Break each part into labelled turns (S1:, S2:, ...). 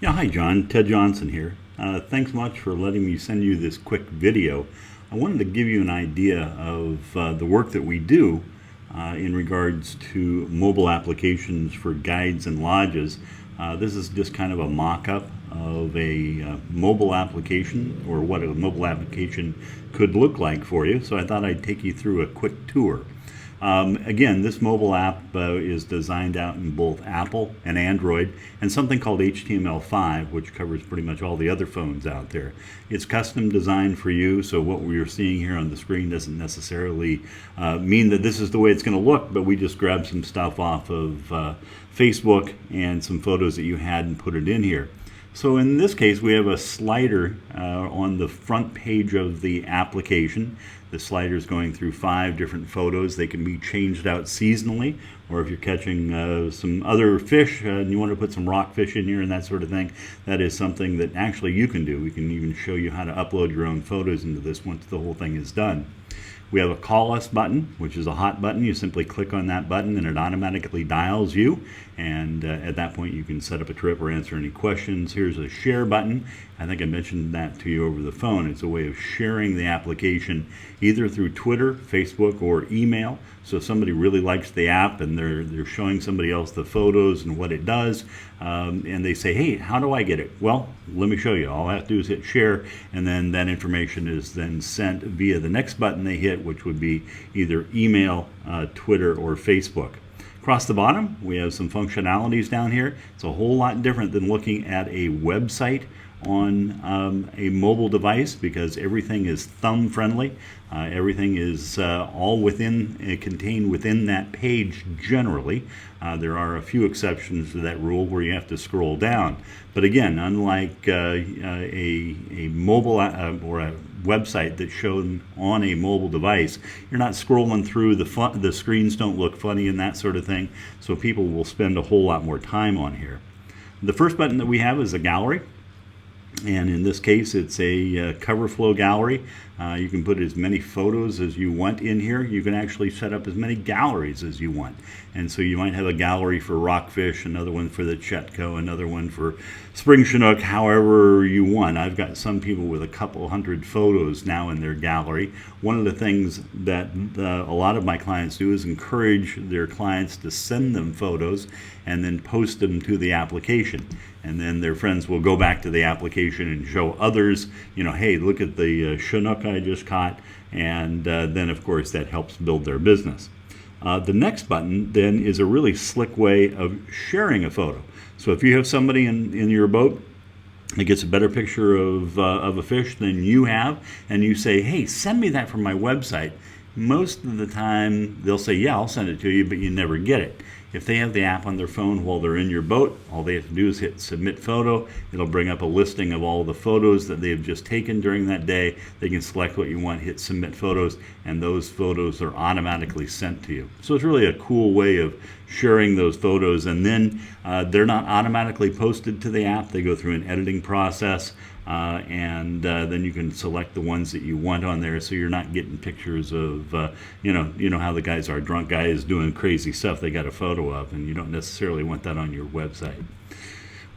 S1: Yeah, hi John, Ted Johnson here. Thanks much for letting me send you this quick video. I wanted to give you an idea of the work that we do in regards to mobile applications for guides and lodges. This is just kind of a mock-up of a mobile application, or what a mobile application could look like for you. So I thought I'd take you through a quick tour. Again, this mobile app is designed out in both Apple and Android, and something called HTML5, which covers pretty much all the other phones out there. It's custom designed for you, so what we're seeing here on the screen doesn't necessarily mean that this is the way it's going to look, but we just grabbed some stuff off of Facebook and some photos that you had and put it in here. So in this case, we have a slider on the front page of the application. The slider is going through 5 different photos. They can be changed out seasonally, or if you're catching some other fish and you want to put some rockfish in here and that sort of thing, that is something that actually you can do. We can even show you how to upload your own photos into this once the whole thing is done. We have a call us button, which is a hot button. You simply click on that button and it automatically dials you, and at that point you can set up a trip or answer any questions. Here's a share button. I think I mentioned that to you over the phone. It's a way of sharing the application either through Twitter, Facebook, or email. So if somebody really likes the app and they're showing somebody else the photos and what it does, and they say, hey, how do I get it? Well, let me show you. All I have to do is hit share, and then that information is then sent via the next button they hit, which would be either email, Twitter, or Facebook. Across the bottom, we have some functionalities down here. It's a whole lot different than looking at a website on a mobile device, because everything is thumb friendly. Everything is all contained within that page generally. There are a few exceptions to that rule where you have to scroll down. But again, unlike a mobile or a website that's shown on a mobile device, you're not scrolling through, the screens don't look funny and that sort of thing, so people will spend a whole lot more time on here. The first button that we have is a gallery. And in this case, it's a cover flow gallery. You can put as many photos as you want in here. You can actually set up as many galleries as you want. And so you might have a gallery for rockfish, another one for the Chetco, another one for spring chinook, however you want. I've got some people with a couple hundred photos now in their gallery. One of the things that a lot of my clients do is encourage their clients to send them photos and then post them to the application. And then their friends will go back to the application and show others, hey, look at the chinook I just caught. And then, of course, that helps build their business. The next button then is a really slick way of sharing a photo. So if you have somebody in your boat that gets a better picture of a fish than you have, and you say, hey, send me that from my website, most of the time they'll say, yeah, I'll send it to you, but you never get it. If they have the app on their phone while they're in your boat, all they have to do is hit submit photo. It'll bring up a listing of all the photos that they've just taken during that day. They can select what you want, hit submit photos, and those photos are automatically sent to you. So it's really a cool way of sharing those photos, and then they're not automatically posted to the app. They go through an editing process, and then you can select the ones that you want on there, so you're not getting pictures of you know how the guys are. A drunk guy is doing crazy stuff they got a photo of, and you don't necessarily want that on your website.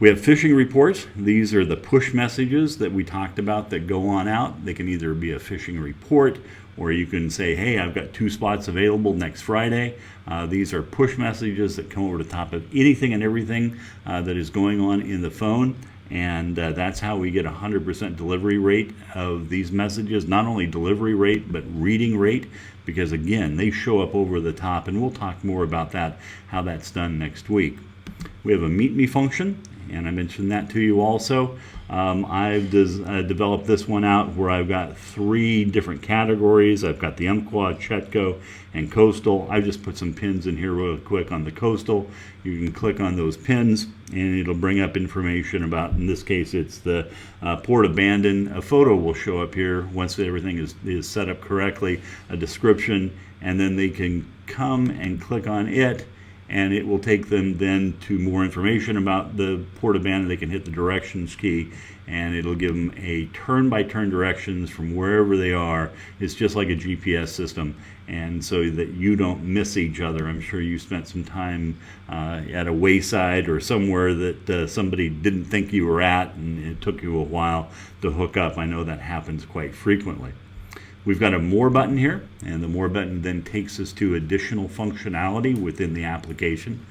S1: We have fishing reports. These are the push messages that we talked about that go on out. They can either be a fishing report, or you can say, hey, I've got 2 spots available next Friday. These are push messages that come over the top of anything and everything that is going on in the phone. And that's how we get 100% delivery rate of these messages. Not only delivery rate, but reading rate, because again, they show up over the top, and we'll talk more about that, how that's done next week. We have a meet me function, and I mentioned that to you also. I've developed this one out where I've got 3 different categories. I've got the Umpqua, Chetco, and Coastal. I just put some pins in here real quick on the Coastal. You can click on those pins, and it'll bring up information about, in this case, it's the port abandon. A photo will show up here once everything is set up correctly, a description, and then they can come and click on it, and it will take them then to more information about the port abandoned. They can hit the directions key, and it'll give them a turn-by-turn directions from wherever they are. It's just like a GPS system, and so that you don't miss each other. I'm sure you spent some time at a wayside or somewhere that somebody didn't think you were at, and it took you a while to hook up. I know that happens quite frequently. We've got a More button here, and the More button then takes us to additional functionality within the application.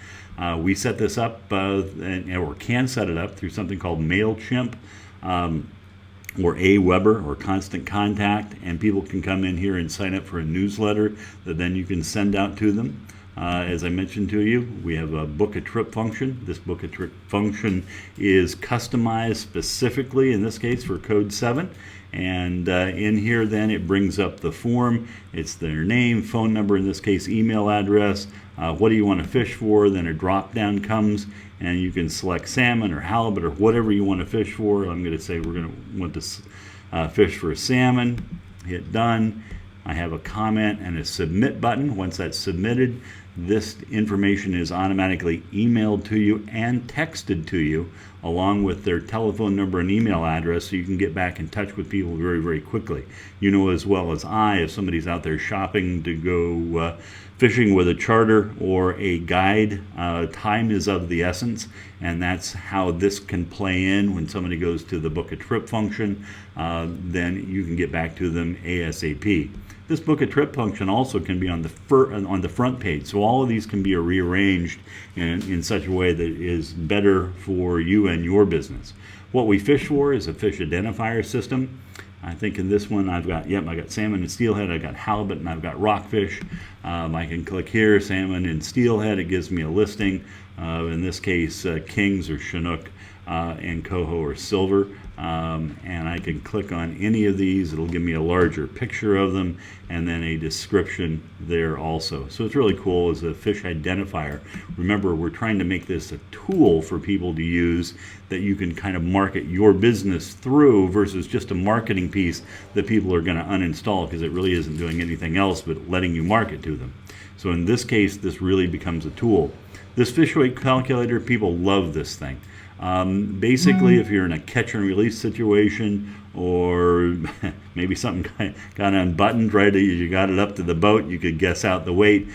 S1: We set this up, or can set it up, through something called MailChimp, or Aweber, or Constant Contact, and people can come in here and sign up for a newsletter that then you can send out to them. As I mentioned to you, we have a book a trip function. This book a trip function is customized specifically, in this case, for Code 7. And in here then it brings up the form. It's their name, phone number, in this case email address, what do you want to fish for. Then a drop down comes and you can select salmon or halibut or whatever you want to fish for. I'm going to say we're going to want to fish for salmon. Hit done. I have a comment and a submit button. Once that's submitted, this information is automatically emailed to you and texted to you, along with their telephone number and email address, so you can get back in touch with people very, very quickly. You know as well as I, if somebody's out there shopping to go fishing with a charter or a guide, time is of the essence, and that's how this can play in. When somebody goes to the book a trip function, then you can get back to them ASAP. This book a trip function also can be on the front page, so all of these can be rearranged in such a way that is better for you and your business. What we fish for is a fish identifier system. I think in this one I've got salmon and steelhead, I've got halibut, and I've got rockfish. I can click here, salmon and steelhead. It gives me a listing. In this case, kings or chinook, and coho or silver. And I can click on any of these. It'll give me a larger picture of them and then a description there also. So it's really cool as a fish identifier. Remember, we're trying to make this a tool for people to use that you can kind of market your business through, versus just a marketing piece that people are going to uninstall because it really isn't doing anything else but letting you market to them. So in this case, this really becomes a tool. This fish weight calculator, people love this thing. Basically, if you're in a catch and release situation, or maybe something got unbuttoned right as you got it up to the boat, you could guess out the weight.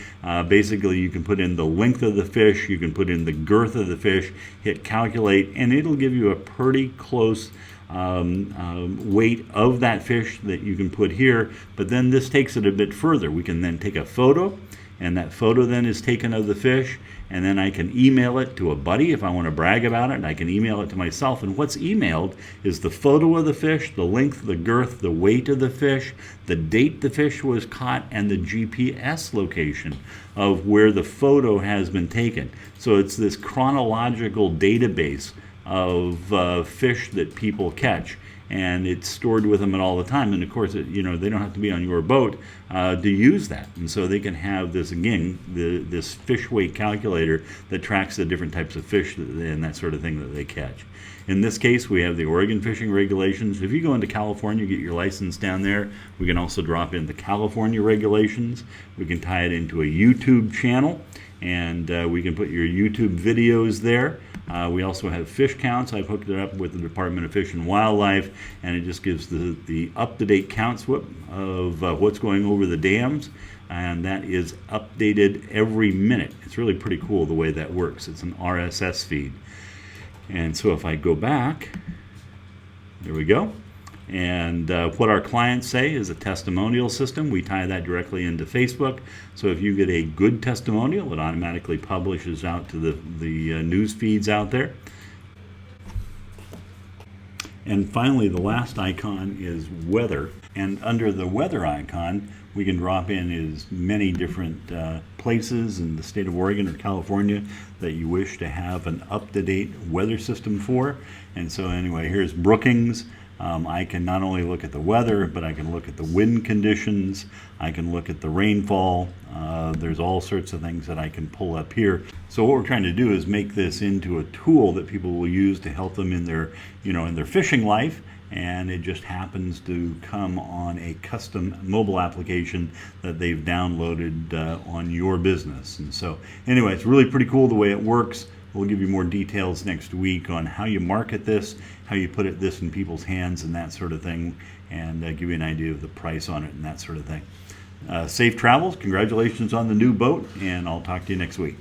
S1: Basically, you can put in the length of the fish, you can put in the girth of the fish, hit calculate, and it'll give you a pretty close weight of that fish that you can put here. But then this takes it a bit further. We can then take a photo, and that photo then is taken of the fish, and then I can email it to a buddy if I want to brag about it, and I can email it to myself. And what's emailed is the photo of the fish, the length, the girth, the weight of the fish, the date the fish was caught, and the GPS location of where the photo has been taken. So it's this chronological database of fish that people catch, and it's stored with them at all the time. And of course, they don't have to be on your boat to use that, and so they can have this, again, this fish weight calculator that tracks the different types of fish and that sort of thing that they catch. In this case, we have the Oregon fishing regulations. If you go into California, get your license down there, we can also drop in the California regulations. We can tie it into a YouTube channel, and we can put your YouTube videos there. We also have fish counts. I've hooked it up with the Department of Fish and Wildlife, and it just gives the up-to-date counts of what's going over the dams, and that is updated every minute. It's really pretty cool the way that works. It's an RSS feed. And so if I go back, there we go. And what our clients say is a testimonial system. We tie that directly into Facebook. So if you get a good testimonial, it automatically publishes out to the news feeds out there. And finally, the last icon is weather. And under the weather icon, we can drop in as many different places in the state of Oregon or California that you wish to have an up-to-date weather system for. And so anyway, here's Brookings. I can not only look at the weather, but I can look at the wind conditions. I can look at the rainfall. There's all sorts of things that I can pull up here. So what we're trying to do is make this into a tool that people will use to help them in their, in their fishing life. And it just happens to come on a custom mobile application that they've downloaded on your business. And so anyway, it's really pretty cool the way it works. We'll give you more details next week on how you market this, how you put this in people's hands and that sort of thing, and give you an idea of the price on it and that sort of thing. Safe travels. Congratulations on the new boat, and I'll talk to you next week.